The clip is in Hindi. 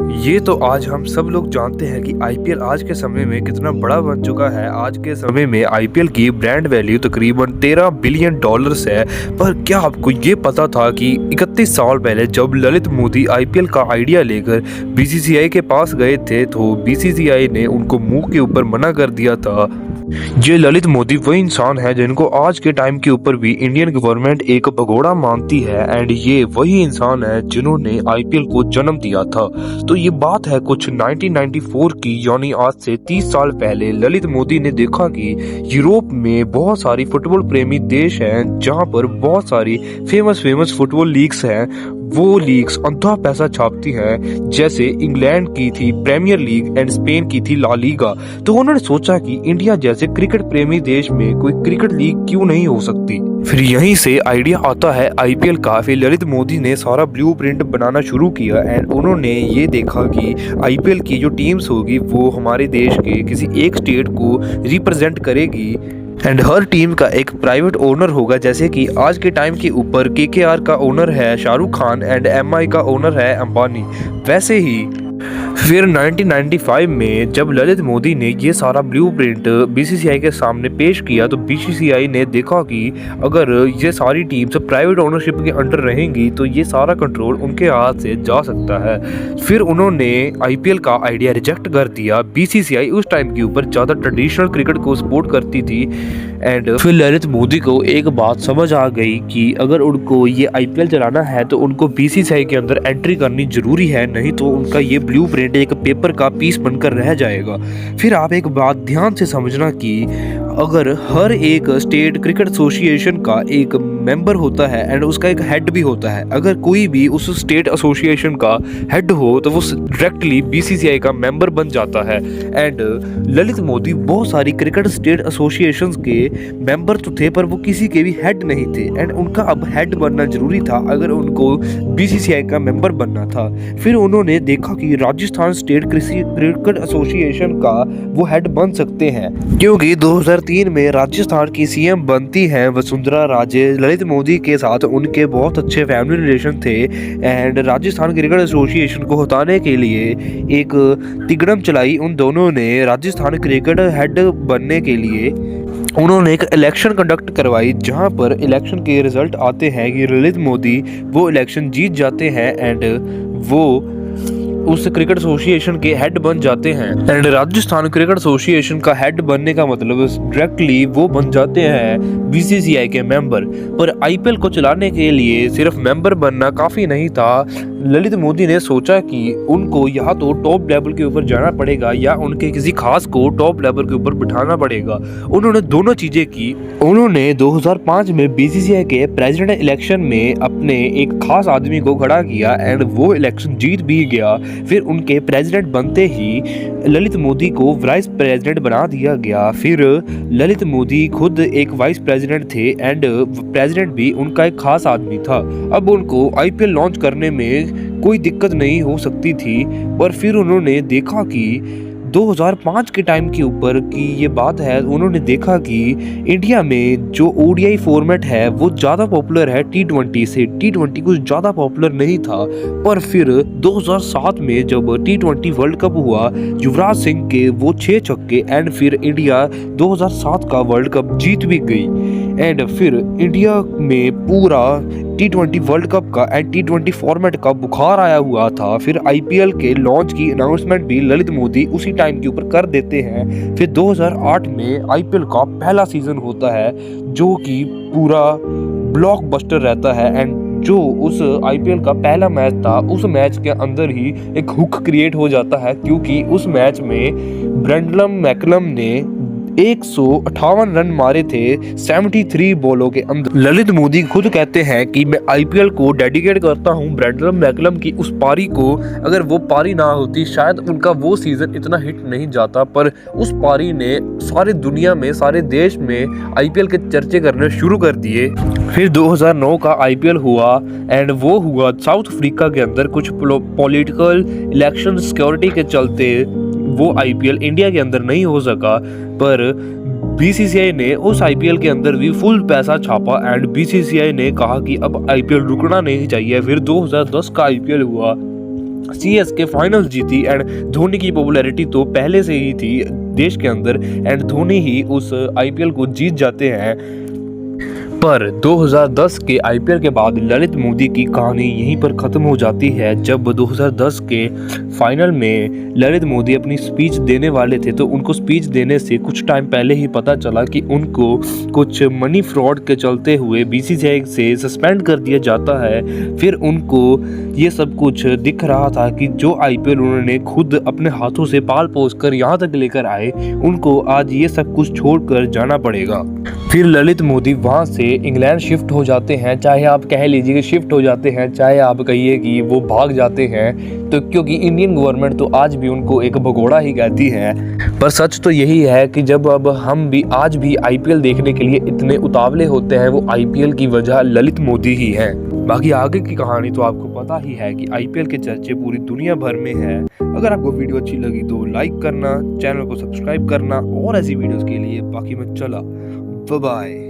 ये तो आज हम सब लोग जानते हैं कि आईपीएल आज के समय में कितना बड़ा बन चुका है। आज के समय में आईपीएल की ब्रांड वैल्यू तकरीबन 13 बिलियन डॉलर्स है। पर क्या आपको ये पता था कि 31 साल पहले जब ललित मोदी आईपीएल का आइडिया लेकर बीसीसीआई के पास गए थे तो बीसीसीआई ने उनको मुंह के ऊपर मना कर दिया था। ये ललित मोदी वही इंसान है जिनको आज के टाइम के ऊपर भी इंडियन गवर्नमेंट एक भगोड़ा मानती है एंड ये वही इंसान है जिन्होंने आईपीएल को जन्म दिया था। तो ये बात है कुछ 1994 की, यानी आज से 30 साल पहले ललित मोदी ने देखा कि यूरोप में बहुत सारी फुटबॉल प्रेमी देश हैं जहां पर बहुत सारी फेमस फुटबॉल लीग्स हैं। वो लीग्स अंधा पैसा छापती हैं, जैसे इंग्लैंड की थी प्रीमियर लीग एंड स्पेन की थी ला लीगा। तो उन्होंने सोचा कि इंडिया जैसे क्रिकेट प्रेमी देश में कोई क्रिकेट लीग क्यों नहीं हो सकती। फिर यहीं से आइडिया आता है आईपीएल का। फिर ललित मोदी ने सारा ब्लूप्रिंट बनाना शुरू किया एंड उन्होंने ये देखा कि आईपीएल की जो टीम्स होगी वो हमारे देश के किसी एक स्टेट को रिप्रेजेंट करेगी एंड हर टीम का एक प्राइवेट ओनर होगा। जैसे कि आज के टाइम के ऊपर केकेआर का ओनर है शाहरुख खान एंड एमआई का ओनर है अंबानी। वैसे ही फिर 1995 में जब ललित मोदी ने ये सारा ब्लूप्रिंट बीसीसीआई के सामने पेश किया तो बीसीसीआई ने देखा कि अगर ये सारी टीम्स प्राइवेट ओनरशिप के अंडर रहेंगी तो ये सारा कंट्रोल उनके हाथ से जा सकता है। फिर उन्होंने आईपीएल का आइडिया रिजेक्ट कर दिया। बीसीसीआई उस टाइम के ऊपर ज़्यादा ट्रेडिशनल क्रिकेट को सपोर्ट करती थी एंड फिर ललित मोदी को एक बात समझ आ गई कि अगर उनको ये आईपीएल चलाना है तो उनको बीसीसीआई के अंदर एंट्री करनी जरूरी है, नहीं तो उनका ये ब्लूप्रिंट एक पेपर का पीस बनकर रह जाएगा। फिर आप एक बात ध्यान से समझना कि अगर हर एक स्टेट क्रिकेट एसोसिएशन का एक मेंबर होता है एंड उसका एक हेड भी होता है, अगर कोई भी उस स्टेट एसोसिएशन का हेड हो तो वो डायरेक्टली बीसीसीआई का मेंबर बन जाता है। एंड ललित मोदी बहुत सारी क्रिकेट स्टेट एसोसिएशंस के मेंबर तो थे पर वो किसी के भी हेड नहीं थे एंड उनका अब हेड बनना जरूरी था अगर उनको बीसीसीआई का मेंबर बनना था। फिर उन्होंने देखा कि राजस्थान स्टेट क्रिकेट एसोसिएशन का वो हेड बन सकते हैं, क्योंकि 2003 में राजस्थान की सीएम बनती हैं वसुंधरा राजे। ललित मोदी के साथ उनके बहुत अच्छे फैमिली रिलेशन थे एंड राजस्थान क्रिकेट एसोसिएशन को हटाने के लिए एक तिगड़म चलाई उन दोनों ने। राजस्थान क्रिकेट हेड बनने के लिए उन्होंने एक इलेक्शन कंडक्ट करवाई जहां पर इलेक्शन के रिजल्ट आते हैं कि ललित मोदी वो इलेक्शन जीत जाते हैं एंड वो उस क्रिकेट एसोसिएशन के हेड बन जाते हैं। एंड राजस्थान क्रिकेट एसोसिएशन का हेड बनने का मतलब डायरेक्टली वो बन जाते हैं बीसीसीआई के मेंबर। पर आईपीएल को चलाने के लिए सिर्फ मेंबर बनना काफ़ी नहीं था। ललित मोदी ने सोचा कि उनको या तो टॉप लेवल के ऊपर जाना पड़ेगा या उनके किसी खास को टॉप लेवल के ऊपर बिठाना पड़ेगा। उन्होंने दोनों चीज़ें की। उन्होंने 2005 में बीसीसीआई के प्रेसिडेंट इलेक्शन में अपने एक खास आदमी को खड़ा किया एंड वो इलेक्शन जीत भी गया। फिर उनके प्रेसिडेंट बनते ही ललित मोदी को वाइस प्रेसिडेंट बना दिया गया। फिर ललित मोदी खुद एक वाइस प्रेसिडेंट थे एंड प्रेसिडेंट भी उनका एक खास आदमी था। अब उनको आईपीएल लॉन्च करने में कोई दिक्कत नहीं हो सकती थी। पर फिर उन्होंने देखा कि 2005 के टाइम के ऊपर की ये बात है, उन्होंने देखा कि इंडिया में जो ओडीआई फॉर्मेट है वो ज़्यादा पॉपुलर है टी20 से। टी20 कुछ ज़्यादा पॉपुलर नहीं था। पर फिर 2007 में जब टी20 वर्ल्ड कप हुआ, युवराज सिंह के वो 6 छक्के एंड फिर इंडिया 2007 का वर्ल्ड कप जीत भी गई। एंड फिर इंडिया में पूरा टी20 वर्ल्ड कप का एंड टी20 फॉर्मेट का बुखार आया हुआ था। फिर आईपीएल के लॉन्च की अनाउंसमेंट भी ललित मोदी उसी टाइम के ऊपर कर देते हैं। फिर 2008 में आईपीएल का पहला सीजन होता है जो कि पूरा ब्लॉकबस्टर रहता है एंड जो उस आईपीएल का पहला मैच था उस मैच के अंदर ही एक हुक क्रिएट हो जाता है, क्योंकि उस मैच में ब्रेंडन मैकलम ने 158 रन मारे थे 73 बॉलों के अंदर। ललित मोदी खुद कहते हैं कि मैं आईपीएल को डेडिकेट करता हूं ब्रेंडन मैकलम की उस पारी को। अगर वो पारी ना होती शायद उनका वो सीजन इतना हिट नहीं जाता, पर उस पारी ने सारी दुनिया में, सारे देश में आईपीएल के चर्चे करने शुरू कर दिए। फिर 2009 का आईपीएल हुआ एंड वो हुआ साउथ अफ्रीका के अंदर। कुछ पॉलिटिकल इलेक्शन सिक्योरिटी के चलते वो आईपीएल इंडिया के अंदर नहीं हो सका, पर बीसीसीआई ने उस आईपीएल के अंदर भी फुल पैसा छापा एंड बीसीसीआई ने कहा कि अब आईपीएल रुकना नहीं चाहिए। फिर 2010 का आईपीएल हुआ सीएसके फाइनल्स जीती एंड धोनी की पॉपुलैरिटी तो पहले से ही थी देश के अंदर एंड धोनी ही उस आईपीएल को जीत जाते हैं। पर 2010 के आईपीएल के बाद ललित मोदी की कहानी यहीं पर ख़त्म हो जाती है। जब 2010 के फाइनल में ललित मोदी अपनी स्पीच देने वाले थे तो उनको स्पीच देने से कुछ टाइम पहले ही पता चला कि उनको कुछ मनी फ्रॉड के चलते हुए बीसीसीआई से सस्पेंड कर दिया जाता है। फिर उनको ये सब कुछ दिख रहा था कि जो आईपीएल उन्होंने खुद अपने हाथों से पाल पोस कर यहाँ तक लेकर आए, उनको आज ये सब कुछ छोड़कर जाना पड़ेगा। फिर ललित मोदी वहाँ से इंग्लैंड शिफ्ट हो जाते हैं, चाहे आप कह लीजिए कि शिफ्ट हो जाते हैं, चाहे आप कहिए कि वो भाग जाते हैं, तो क्योंकि इंडियन गवर्नमेंट तो आज भी उनको एक भगोड़ा ही कहती है। पर सच तो यही है कि जब अब हम भी आज भी आईपीएल देखने के लिए इतने उतावले होते हैं, वो आईपीएल की वजह ललित मोदी ही है। बाकी आगे की कहानी तो आपको पता ही है कि आईपीएल के चर्चे पूरी दुनिया भर में है। अगर आपको वीडियो अच्छी लगी तो लाइक करना, चैनल को सब्सक्राइब करना और ऐसी वीडियोस के लिए। बाकी मैं चला, बाय बाय।